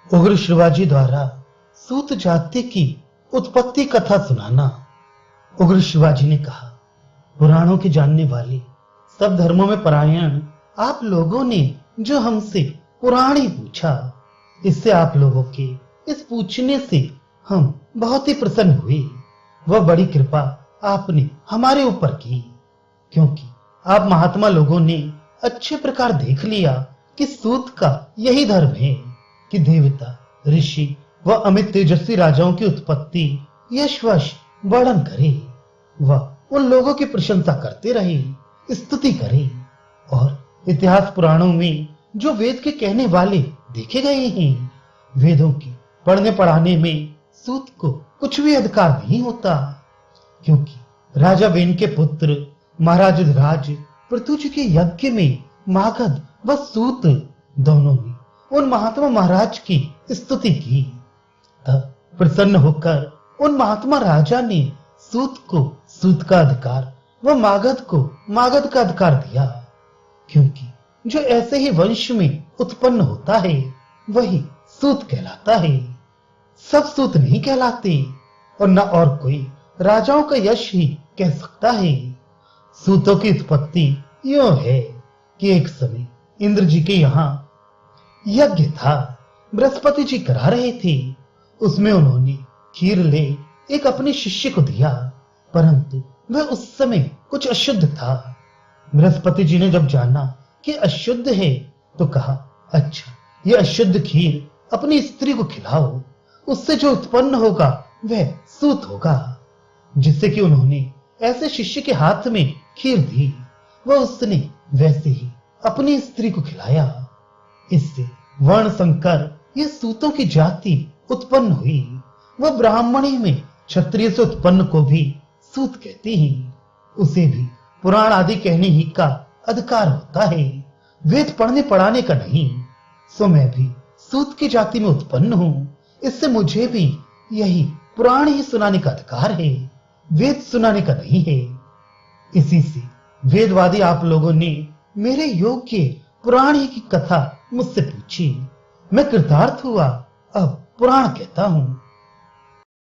उग्र शिवाजी द्वारा सूत जाति की उत्पत्ति कथा सुनाना। उग्र शिवाजी ने कहा, पुराणों के जानने वाले, सब धर्मों में परायण आप लोगों ने जो हमसे पुराण ही पूछा, इससे आप लोगों के इस पूछने से हम बहुत ही प्रसन्न हुए। वह बड़ी कृपा आपने हमारे ऊपर की, क्योंकि आप महात्मा लोगों ने अच्छे प्रकार देख लिया कि सूत का यही धर्म है कि देवता, ऋषि व अमित तेजस्वी राजाओं की उत्पत्ति यशवश वर्णन करे, वह उन लोगों की प्रशंसा करते रहे, स्तुति करे, और इतिहास पुराणों में जो वेद के कहने वाले देखे गए हैं, वेदों की पढ़ने पढ़ाने में सूत को कुछ भी अधिकार नहीं होता, क्योंकि राजा वेन के पुत्र महाराज युधिराज पृथ्वी के यज्ञ में मागध व सूत दोनों ने उन महात्मा महाराज की स्तुति की। तब प्रसन्न होकर उन महात्मा राजा ने सूत को सूत का अधिकार व मागध को मागध का अधिकार दिया, क्योंकि जो ऐसे ही वंश में उत्पन्न होता है वही सूत कहलाता है। सब सूत नहीं कहलाते, और न और कोई राजाओं का यश ही कह सकता है। सूतों की उत्पत्ति यूं है कि एक समय इंद्र जी के यहाँ यज्ञ था। बृहस्पति जी करा रहे थे। उसमें उन्होंने खीर ले एक अपने शिष्य को दिया, परंतु वह उस समय कुछ अशुद्ध था। बृहस्पति जी ने जब जाना कि अशुद्ध है तो कहा, अच्छा, यह अशुद्ध खीर अपनी स्त्री को खिलाओ, उससे जो उत्पन्न होगा वह सूत होगा। जिससे कि उन्होंने ऐसे शिष्य के हाथ में खीर दी, वह उसने वैसे ही अपनी स्त्री को खिलाया। इससे वर्ण संकर यह सूतों की जाति उत्पन्न हुई। वह ब्राह्मणी में क्षत्रिय से उत्पन्न को भी सूत कहते हैं। उसे भी पुराण आदि कहने ही का अधिकार होता है, वेद पढ़ने पढ़ाने का नहीं। सो मैं भी सूत की जाति में उत्पन्न हूं, इससे मुझे भी यही पुराण ही सुनाने का अधिकार है, वेद सुनाने का नहीं है। इसी से वेदवादी आप लोगों ने मेरे योग्य पुराण ही की कथा मुझसे पूछी। मैं कृतार्थ हुआ, अब पुराण कहता हूं।